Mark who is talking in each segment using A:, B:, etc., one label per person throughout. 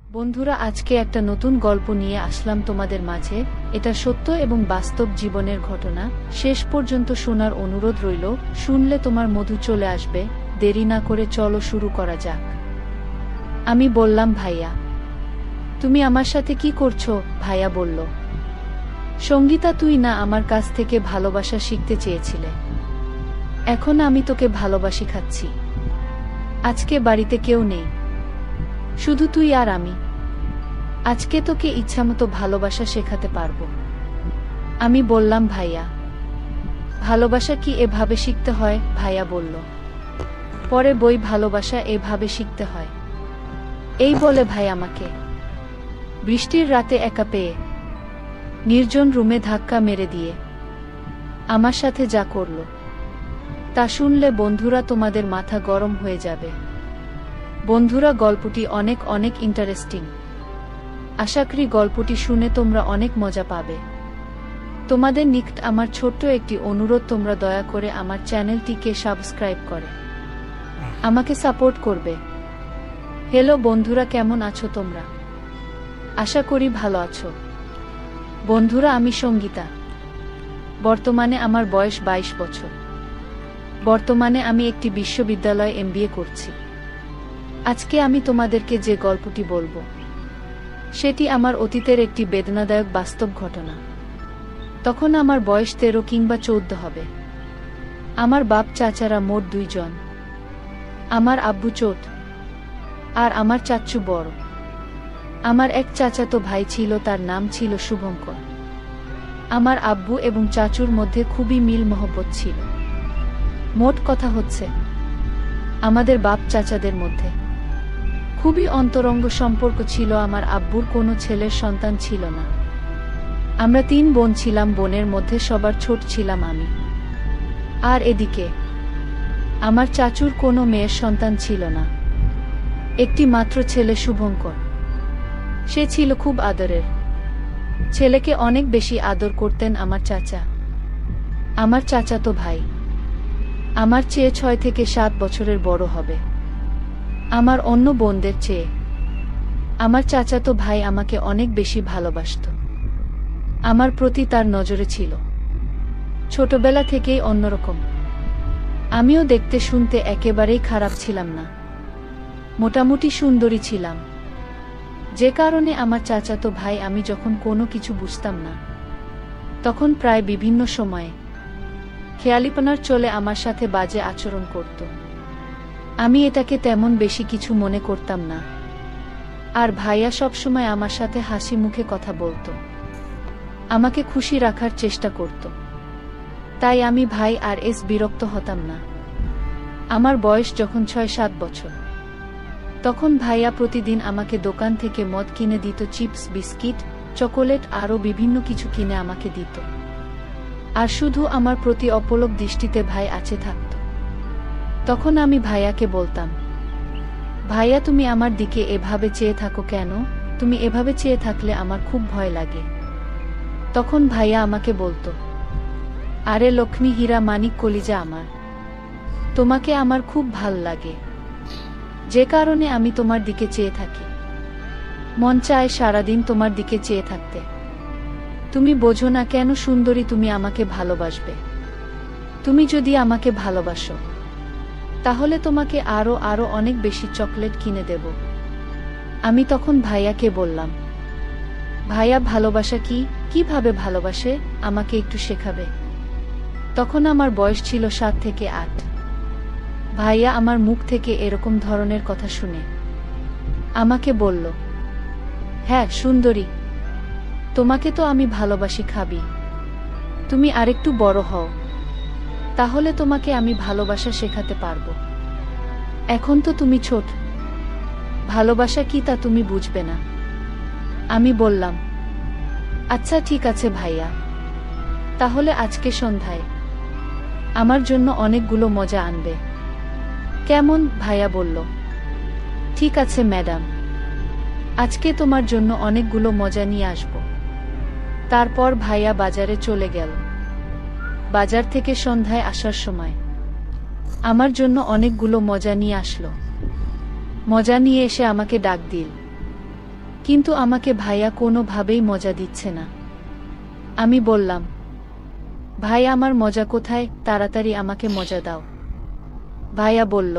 A: বন্ধুরা, আজকে একটা নতুন গল্প নিয়ে আসলাম তোমাদের মাঝে। এটা সত্য এবং বাস্তব জীবনের ঘটনা। শেষ পর্যন্ত শোনার অনুরোধ রইল। শুনলে তোমার মধু চলে আসবে। দেরি না করে চলো শুরু করা যাক। আমি বললাম, ভাইয়া তুমি আমার সাথে কি করছো? ভাইয়া বলল, সঙ্গীতা, তুই না আমার কাছ থেকে ভালোবাসা শিখতে চেয়েছিলে? এখন আমি তোকে ভালোবাসি খাচ্ছি। আজকে বাড়িতে কেউ নেই, শুধু তুই আর আমি। আজকে তোকে ইচ্ছামতো ভালোবাসা শেখাতে পারবো। আমি বললাম, ভাইয়া ভালোবাসা কি এভাবে শিখতে হয়? ভাইয়া বলল, পরে বই ভালোবাসা এভাবে শিখতে হয়। এই বলে ভাই আমাকে বৃষ্টির রাতে একা পেয়ে নির্জন রুমে ধাক্কা মেরে দিয়ে আমার সাথে যা করলো তা শুনলে বন্ধুরা তোমাদের মাথা গরম হয়ে যাবে। বন্ধুরা, গল্পটি অনেক অনেক ইন্টারেস্টিং। আশা করি গল্পটি শুনে তোমরা অনেক মজা পাবে। তোমাদের নিকট আমার ছোট্ট একটি অনুরোধ, তোমরা দয়া করে আমার চ্যানেলটিকে সাবস্ক্রাইব করে আমাকে সাপোর্ট করবে। হ্যালো বন্ধুরা, কেমন আছো তোমরা? আশা করি ভালো আছো। বন্ধুরা, আমি সঙ্গীতা। বর্তমানে আমার বয়স 22 বছর। বর্তমানে আমি একটি বিশ্ববিদ্যালয়ে MBA করছি। আজকে আমি তোমাদেরকে যে গল্পটি বলবো সেটি আমার অতীতের একটি বেদনাদায়ক বাস্তব ঘটনা। তখন আমার বয়স 13 কিংবা 14 হবে। আমার বাপ চাচারা মোট 2 জন। আমার আব্বু চোট আর আমার চাচ্চু বড়। আমার এক চাচাতো ভাই ছিল, তার নাম ছিল শুভঙ্কর। আমার আব্বু এবং চাচুর মধ্যে খুবই মিল মহব্বত ছিল। মোট কথা হচ্ছে, আমাদের বাপ চাচাদের মধ্যে খুবই অন্তরঙ্গ সম্পর্ক ছিল। আমার আব্বুর কোনো ছেলের সন্তান ছিল না। আমরা 3 বোন ছিলাম। বোনের মধ্যে সবার ছোট ছিলাম আমি। আর এদিকে আমার চাচুর কোনো মেয়ের সন্তান ছিল না। একটি মাত্র ছেলে শুভঙ্কর। সে ছিল খুব আদরের। ছেলেকে অনেক বেশি আদর করতেন আমার চাচা। আমার চাচাতো ভাই আমার চেয়ে 6 থেকে 7 বছরের বড় হবে। আমার অন্য বোনদের চেয়ে আমার চাচাতো ভাই আমাকে অনেক বেশি ভালোবাসত। আমার প্রতি তার নজরে ছিল ছোটবেলা থেকেই অন্যরকম। আমিও দেখতে শুনতে একেবারেই খারাপ ছিলাম না, মোটামুটি সুন্দরী ছিলাম। যে কারণে আমার চাচাতো ভাই, আমি যখন কোনো কিছু বুঝতাম না তখন প্রায় বিভিন্ন সময়ে খেয়ালিপনার চলে আমার সাথে বাজে আচরণ করত। আমি এটাকে তেমন বেশি কিছু মনে করতাম না। আর ভাইয়া সবসময় আমার সাথে হাসি মুখে কথা বলতো, আমাকে খুশি রাখার চেষ্টা করত। তাই আমি ভাই আর বিরক্ত হতাম না। আমার বয়স যখন 6-7 বছর, তখন ভাইয়া প্রতিদিন আমাকে দোকান থেকে মদ কিনে দিত, চিপস, বিস্কিট, চকোলেট আরও বিভিন্ন কিছু কিনে আমাকে দিত। আর শুধু আমার প্রতি অপলক দৃষ্টিতে ভাই আছে থাকত। তখন আমি ভাইয়াকে বলতাম, ভাইয়া তুমি আমার দিকে এভাবে চেয়ে থাকো কেন? তুমি এভাবে চেয়ে থাকলে আমার খুব ভয় লাগে। তখন ভাইয়া আমাকে বলতো, আরে লক্ষ্মী, হীরা, মানিক, কলিজা আমার, তোমাকে আমার খুব ভাল লাগে, যে কারণে আমি তোমার দিকে চেয়ে থাকি। মন চায় সারাদিন তোমার দিকে চেয়ে থাকতে। তুমি বোঝো না কেন সুন্দরী, তুমি আমাকে ভালোবাসবে। তুমি যদি আমাকে ভালোবাসো তাহলে তোমাকে আরো আরো অনেক বেশি চকলেট কিনে দেব। আমি তখন ভাইয়াকে বললাম, ভাইয়া ভালোবাসা কি? কিভাবে ভালোবাসে? আমাকে একটু শেখাবে? তখন আমার বয়স ছিল 7 থেকে 8। ভাইয়া আমার মুখ থেকে এরকম ধরনের কথা শুনে আমাকে বলল, হ্যাঁ সুন্দরী, তোমাকে তো আমি ভালোবাসি, খাবি? তুমি আরেকটু বড় হও, তাহলে তোমাকে আমি ভালোবাসা শেখাতে পারবো। এখন তো তুমি ছোট, ভালোবাসা কি তা তুমি বুঝবে না। আমি বললাম, আচ্ছা ঠিক আছে ভাইয়া, তাহলে আজকে সন্ধ্যায় আমার জন্য অনেকগুলো মজা আনবে, কেমন? ভাইয়া বলল, ঠিক আছে ম্যাডাম, আজকে তোমার জন্য অনেকগুলো মজা নিয়ে আসব। তারপর ভাইয়া বাজারে চলে গেল। বাজার থেকে সন্ধ্যায় আসার সময় আমার জন্য অনেকগুলো মজা নিয়ে আসলো। মজা নিয়ে এসে আমাকে ডাক দিল, কিন্তু আমাকে ভাইয়া কোনোভাবেই মজা দিচ্ছে না। আমি বললাম, ভাই আমার মজা কোথায়, তাড়াতাড়ি আমাকে মজা দাও। ভাইয়া বলল,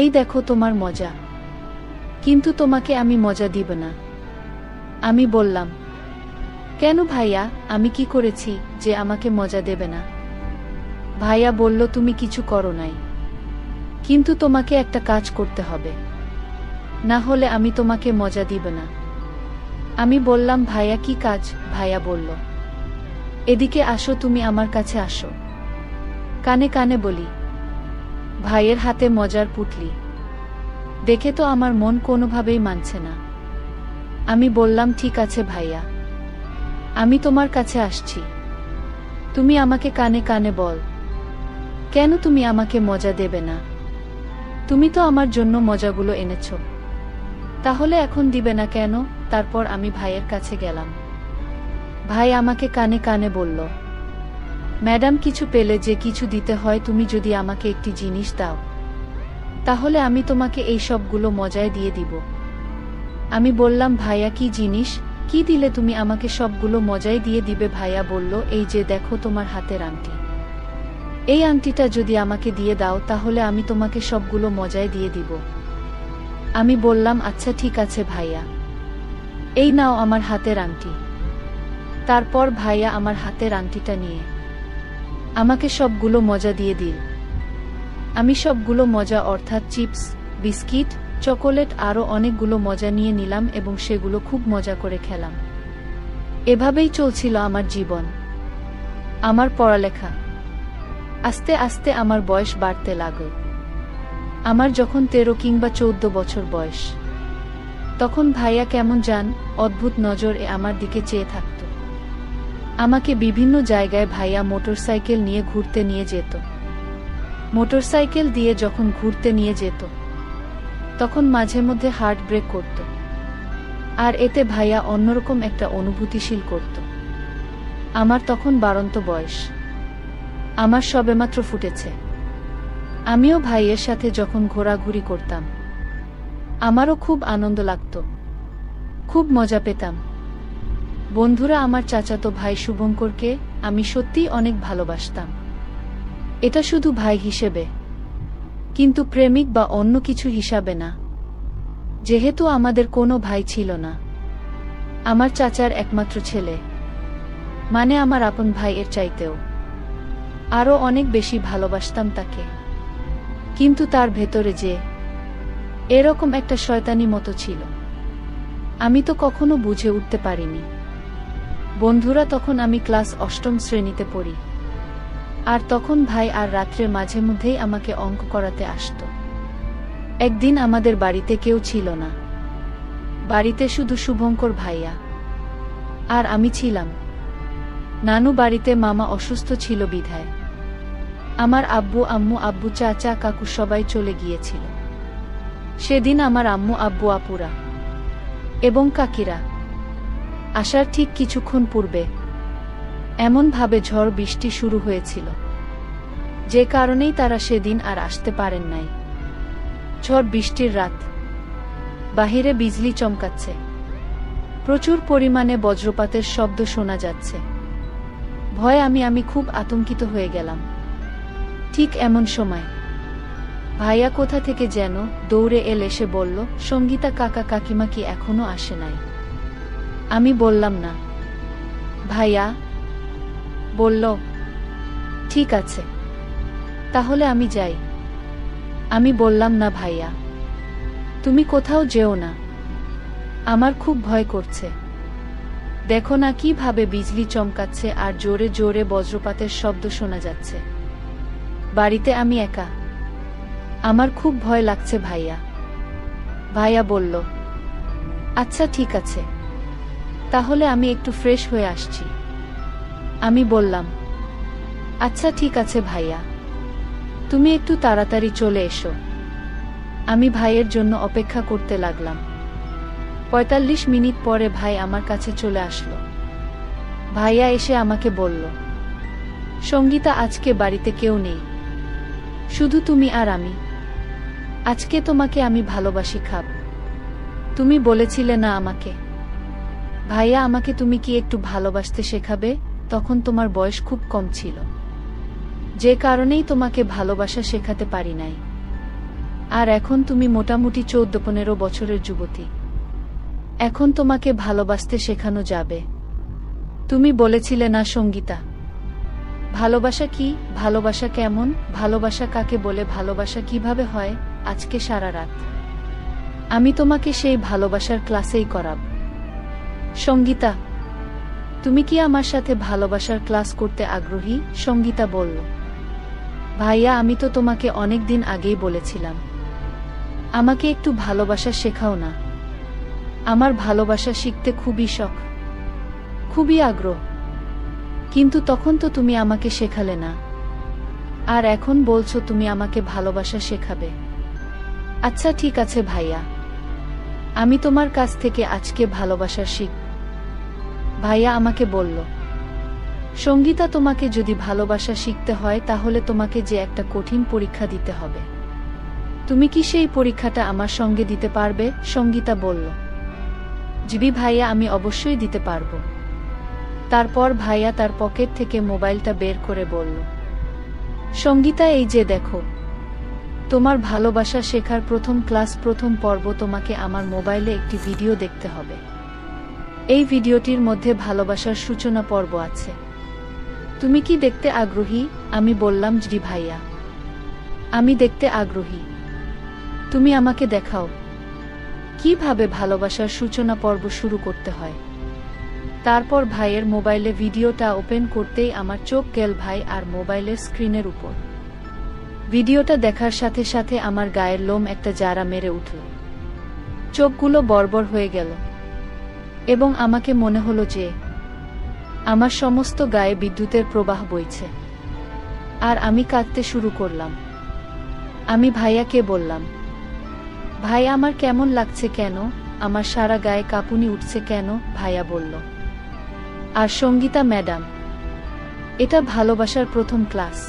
A: এই দেখো তোমার মজা, কিন্তু তোমাকে আমি মজা দিব না। আমি বললাম, কেন ভাইয়া, আমি কি করেছি যে আমাকে মজা দেবে না? ভাইয়া বলল, তুমি কিছু করো নাই, কিন্তু তোমাকে একটা কাজ করতে হবে, না হলে আমি তোমাকে মজা দিব না। আমি বললাম, ভাইয়া কি কাজ? ভাইয়া বলল, এদিকে আসো, তুমি আমার কাছে আসো। কানে কানে বলি, ভাইয়ের হাতে মজার পুটলি দেখে তো আমার মন কোনোভাবেই মানছে না। আমি বললাম, ঠিক আছে ভাইয়া, আমি তোমার কাছে আসছি, তুমি আমাকে কানে কানে বল, কেন তুমি আমাকে মজা দেবে না? তুমি তো আমার জন্য মজাগুলো এনেছ, তাহলে এখন দিবে না কেন? তারপর আমি ভাইয়ের কাছে গেলাম। ভাই আমাকে কানে কানে বলল, ম্যাডাম, কিছু পেলে যে কিছু দিতে হয়, তুমি যদি আমাকে একটি জিনিস দাও, তাহলে আমি তোমাকে এই সবগুলো মজায় দিয়ে দিব। আমি বললাম, ভাইয়া কি জিনিস, কি দিলে তুমি আমাকে সবগুলো মজায় দিয়ে দিবে? ভাইয়া বলল, এই যে দেখো তোমার হাতের আংটি, এই আংটিটা যদি আমাকে দিয়ে দাও, তাহলে আমি তোমাকে সবগুলো মজায় দিয়ে দিব। আমি বললাম, আচ্ছা ঠিক আছে ভাইয়া, এই নাও আমার হাতের আংটি। তারপর ভাইয়া আমার হাতের আংটিটা নিয়ে আমাকে সবগুলো মজা দিয়ে দিল। আমি সবগুলো মজা অর্থাৎ চিপস, বিস্কিট, চকোলেট আরও অনেকগুলো মজা নিয়ে নিলাম এবং সেগুলো খুব মজা করে খেলাম। এভাবেই চলছিল আমার জীবন, আমার পড়ালেখা। আস্তে আস্তে আমার বয়স বাড়তে লাগল। আমার যখন 13 কিংবা 14 বছর বয়স, তখন ভাইয়া কেমন জান অদ্ভুত নজরে আমার দিকে চেয়ে থাকত। আমাকে বিভিন্ন জায়গায় ভাইয়া মোটরসাইকেল নিয়ে ঘুরতে নিয়ে যেত। মোটরসাইকেল দিয়ে যখন ঘুরতে নিয়ে যেত, তখন মাঝে মধ্যে হার্ট ব্রেক করত, আর এতে ভাইয়া অন্যরকম একটা অনুভূতিশীল করত। আমার তখন বাড়ন্ত বয়স, আমার সবেমাত্র ফুটেছে। আমিও ভাইয়ের সাথে যখন ঘোরাঘুরি করতাম, আমারও খুব আনন্দ লাগত, খুব মজা পেতাম। বন্ধুরা, আমার চাচাতো ভাই শুভঙ্করকে আমি সত্যিই অনেক ভালোবাসতাম। এটা শুধু ভাই হিসেবে, কিন্তু প্রেমিক বা অন্য কিছু হিসাবে না। যেহেতু আমাদের কোনো ভাই ছিল না, আমার চাচার একমাত্র ছেলে, মানে আমার আপন ভাইয়ের চাইতেও আরও অনেক বেশি ভালোবাসতাম তাকে। কিন্তু তার ভেতরে যে এরকম একটা শয়তানি মতো ছিল, আমি তো কখনো বুঝে উঠতে পারিনি। বন্ধুরা, তখন আমি ক্লাস 8ম শ্রেণীতে পড়ি, আর তখন ভাই আর রাত্রে মাঝে মধ্যেই আমাকে অঙ্ক করাতে আসতো। একদিন আমাদের বাড়িতে কেউ ছিল না, বাড়িতে শুধু শুভঙ্কর ভাইয়া আর আমি ছিলাম। নানু বাড়িতে, মামা অসুস্থ ছিল বিধায় আমার আব্বু আম্মু, আব্বু চাচা কাকু সবাই চলে গিয়েছিল। সেদিন আমার আম্মু আব্বু আপুরা এবং কাকিরা আসার ঠিক কিছুক্ষণ পূর্বে এমনভাবে ঝড় বৃষ্টি শুরু হয়েছিল, যে কারণেই তারা সেদিন আর আসতে পারেন নাই। ঝড় বৃষ্টির রাত, বাহিরে বিজলি চমকাচ্ছে, প্রচুর পরিমাণে বজ্রপাতের শব্দ শোনা যাচ্ছে। ভয়ে আমি খুব আতঙ্কিত হয়ে গেলাম। ঠিক এমন সময় ভাইয়া কোথা থেকে যেন দৌড়ে এসে বলল, সঙ্গীতা কাকা কাকিমা কি এখনো আসে নাই? আমি বললাম না। ভাইয়া বলল, ঠিক আছে, তাহলে আমি যাই। আমি বললাম, না ভাইয়া, তুমি কোথাও যেও না, আমার খুব ভয় করছে। দেখো না কিভাবে বিজলি চমকাচ্ছে আর জোরে জোরে বজ্রপাতের শব্দ শোনা যাচ্ছে। বাড়িতে আমি একা, আমার খুব ভয় লাগছে ভাইয়া। ভাইয়া বলল, আচ্ছা ঠিক আছে, তাহলে আমি একটু ফ্রেশ হয়ে আসছি। আমি বললাম, আচ্ছা ঠিক আছে ভাইয়া, তুমি একটু তাড়াতাড়ি চলে এসো। আমি ভাইয়ের জন্য অপেক্ষা করতে লাগলাম। 45 মিনিট পরে ভাই আমার কাছে চলে আসলো। ভাইয়া এসে আমাকে বলল, সঙ্গীতা, আজকে বাড়িতে কেউ নেই, শুধু তুমি আর আমি। আজকে তোমাকে আমি ভালোবাসি খাব। তুমি বলেছিলে না আমাকে, ভাইয়া আমাকে তুমি কি একটু ভালোবাসতে শেখাবে? তখন তোমার বয়স খুব কম ছিল, যে কারণেই তোমাকে ভালোবাসা শেখাতে পারি নাই। আর এখন তুমি মোটামুটি 14-15 বছরের যুবতী। এখন তোমাকে ভালোবাসতে শেখানো যাবে। তুমি বলেছিলে না সঙ্গীতা, ভালোবাসা কি, ভালোবাসা কেমন, ভালোবাসা কাকে বলে, ভালোবাসা কিভাবে হয়? আজকে সারা রাত আমি তোমাকে সেই ভালোবাসার ক্লাসেই করাব। সঙ্গীতা, তুমি কি আমার সাথে ভালোবাসার ক্লাস করতে আগ্রহী? সঙ্গীতা বলল, ভাইয়া আমি তো তোমাকে অনেক দিন আগেই বলেছিলাম আমাকে একটু ভালোবাসা শেখাও না। আমার ভালোবাসা শিখতে খুবই শখ, খুবই আগ্রহ, কিন্তু তখন তো তুমি আমাকে শেখালে না, আর এখন বলছো তুমি আমাকে ভালোবাসা শেখাবে। আচ্ছা ঠিক আছে ভাইয়া, আমি তোমার কাছ থেকে আজকে ভালোবাসা শিখ। ভাইয়া আমাকে বলল, সঙ্গীতা তোমাকে যদি ভালোবাসা শিখতে হয় তাহলে তোমাকে যে একটা কঠিন পরীক্ষা দিতে হবে। তুমি কি সেই পরীক্ষাটা আমার সঙ্গে দিতে পারবে? সঙ্গীতা বলল, জি ভাইয়া আমি অবশ্যই দিতে পারব। তারপর ভাইয়া তার পকেট থেকে মোবাইলটা বের করে বলল, সঙ্গীতা এই যে দেখো, তোমার ভালোবাসা শেখার প্রথম ক্লাস, প্রথম পর্ব। তোমাকে আমার মোবাইলে একটি ভিডিও দেখতে হবে। এই ভিডিওটির মধ্যে ভালোবাসার সূচনা পর্ব আছে। তুমি কি দেখতে আগ্রহী? আমি বললাম, জি ভাইয়া আমি দেখতে আগ্রহী। তুমি আমাকে দেখাও কিভাবে ভালোবাসার সূচনা পর্ব শুরু করতে হয়। তারপর ভাইয়ের মোবাইলে ভিডিওটা ওপেন করতেই আমার চোখ গেল ভাই আর মোবাইলের স্ক্রিনের উপর। ভিডিওটা দেখার সাথে সাথে আমার গায়ের লোম একটা জারা মেরে উঠল, চোখগুলো বড়বড় হয়ে গেল এবং আমাকে মনে হলো যে আমার সমস্ত গায়ে বিদ্যুতের প্রবাহ বইছে। আর আমি কাঁদতে শুরু করলাম। আমি ভাইয়াকে বললাম, ভাই আমার কেমন লাগছে কেন, আমার সারা গায়ে কাঁপুনি উঠছে কেন? ভাইয়া বলল, আর সঙ্গীতা ম্যাডাম, এটা ভালোবাসার প্রথম ক্লাস।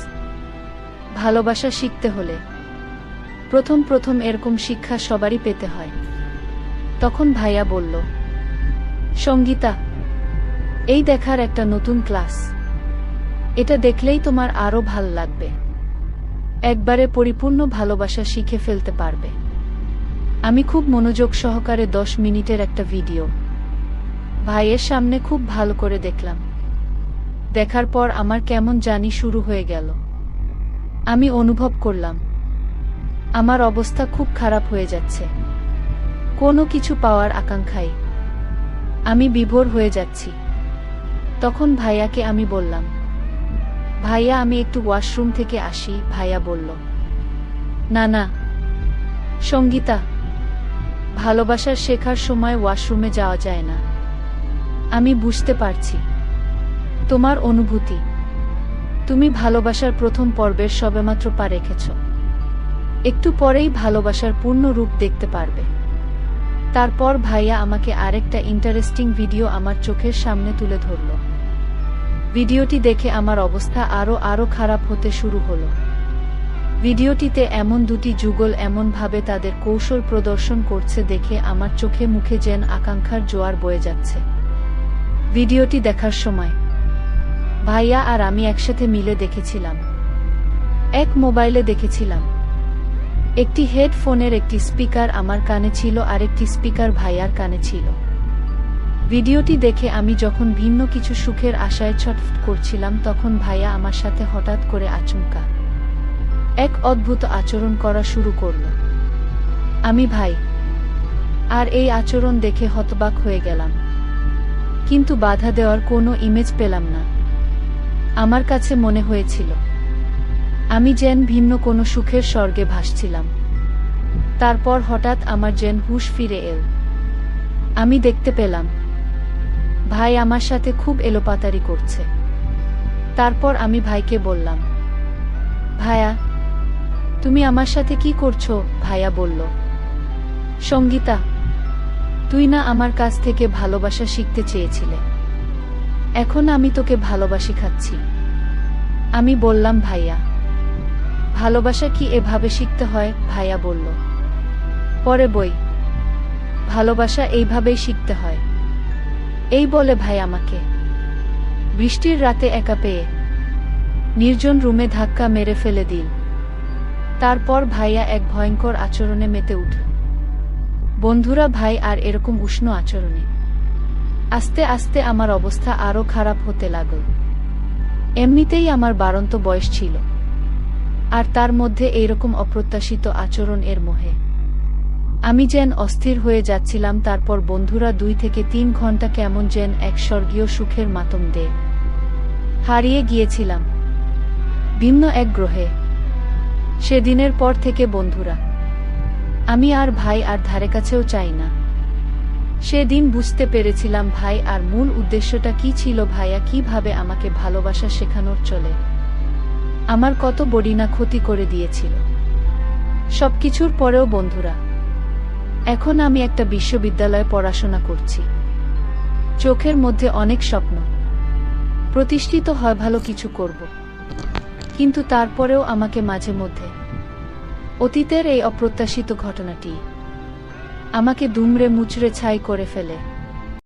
A: ভালোবাসা শিখতে হলে প্রথম প্রথম এরকম শিক্ষা সবারই পেতে হয়। তখন ভাইয়া বলল, সঙ্গীতা এই দেখার একটা নতুন ক্লাস, এটা দেখলেই তোমার আরো ভাল লাগবে, একবারে পরিপূর্ণ ভালোবাসা শিখে ফেলতে পারবে। আমি খুব মনোযোগ সহকারে 10 মিনিটের একটা ভিডিও ভাইয়ের সামনে খুব ভালো করে দেখলাম। দেখার পর আমার কেমন জানি শুরু হয়ে গেল। আমি অনুভব করলাম আমার অবস্থা খুব খারাপ হয়ে যাচ্ছে। কোনো কিছু পাওয়ার আকাঙ্ক্ষায় আমি বিভোর হয়ে যাচ্ছি। তখন ভাইয়াকে আমি বললাম, ভাইয়া আমি একটু ওয়াশরুম থেকে আসি। ভাইয়া বলল, না না সঙ্গীতা, ভালোবাসার শেখার সময় ওয়াশরুমে যাওয়া যায় না। আমি বুঝতে পারছি তোমার অনুভূতি। তুমি ভালোবাসার প্রথম পর্বের সবেমাত্র পা রেখেছ, একটু পরেই ভালোবাসার পূর্ণ রূপ দেখতে পারবে। তারপর ভাইয়া আমাকে আরেকটা ইন্টারেস্টিং ভিডিও আমার চোখের সামনে তুলে ধরল। ভিডিওটি দেখে আমার অবস্থা আরো খারাপ হতে শুরু হলো। ভিডিওটিতে এমন দুটি যুগল এমনভাবে তাদের কৌশল প্রদর্শন করছে দেখে আমার চোখে মুখে যেন আকাঙ্ক্ষার জোয়ার বয়ে যাচ্ছে। ভিডিওটি দেখার সময় ভাইয়া আর আমি একসাথে মিলে দেখেছিলাম। এক মোবাইলে দেখেছিলাম, একটি হেডফোনের একটি স্পিকার আমার কানে ছিল, আরেকটি স্পিকার ভাইয়ার কানে ছিল। ভিডিওটি দেখে আমি যখন ভিন্ন কিছু সুখের আশায় ছটফট করছিলাম, তখন ভাইয়া আমার সাথে হঠাৎ করে আচমকা এক অদ্ভুত আচরণ করা শুরু করল। আমি ভাই আর এই আচরণ দেখে হতবাক হয়ে গেলাম, কিন্তু বাধা দেওয়ার কোনো ইমেজ পেলাম না। আমার কাছে মনে হয়েছিল আমি যেন ভিন্ন কোনো সুখের স্বর্গে ভাসছিলাম। তারপর হঠাৎ আমার যেন হুঁশ ফিরে এল। আমি দেখতে পেলাম ভাই আমার সাথে খুব এলোপাতাড়ি করছে। তারপর আমি ভাইকে বললাম, ভাইয়া তুমি আমার সাথে কি করছো? ভাইয়া বলল, সঙ্গীতা তুই না আমার কাছ থেকে ভালোবাসা শিখতে চেয়েছিলে, এখন আমি তোকে ভালোবাসি খাচ্ছি। আমি বললাম, ভাইয়া ভালোবাসা কি এভাবে শিখতে হয়? ভাইয়া বলল, পরে বই ভালোবাসা এইভাবেই শিখতে হয়। এই বলে ভাই আমাকে বৃষ্টির রাতে একা পেয়ে নির্জন রুমে ধাক্কা মেরে ফেলে দিল। তারপর ভাইয়া এক ভয়ঙ্কর আচরণে মেতে উঠল। বন্ধুরা, ভাই আর এরকম উষ্ণ আচরণে আস্তে আস্তে আমার অবস্থা আরো খারাপ হতে লাগল। এমনিতেই আমার বাড়ন্ত বয়স ছিল, আর তার মধ্যে এইরকম অপ্রত্যাশিত আচরণ এর মোহে আমি যেন অস্থির হয়ে যাচ্ছিলাম। তারপর বন্ধুরা 2 থেকে 3 ঘন্টা কেমন যেন এক স্বর্গীয় সুখের মাতম দিয়ে হারিয়ে গিয়েছিলাম ভিন্ন এক গ্রহে। সেদিনের পর থেকে বন্ধুরা আমি আর ভাই আর ধারে কাছেও চাই না। সেদিন বুঝতে পেরেছিলাম ভাই আর মূল উদ্দেশ্যটা কি ছিল। ভাইয়া কিভাবে আমাকে ভালোবাসা শেখানোর চলে আমার কত বড়ি না ক্ষতি করে দিয়েছিল। সবকিছুর পরেও বন্ধুরা এখন আমি একটা বিশ্ববিদ্যালয়ে পড়াশোনা করছি। চোখের মধ্যে অনেক স্বপ্ন, প্রতিষ্ঠিত হয় ভালো কিছু করব, কিন্তু তারপরেও আমাকে মাঝে মধ্যে অতীতের এই অপ্রত্যাশিত ঘটনাটি আমাকে দুমড়ে মুচড়ে ছাই করে ফেলে।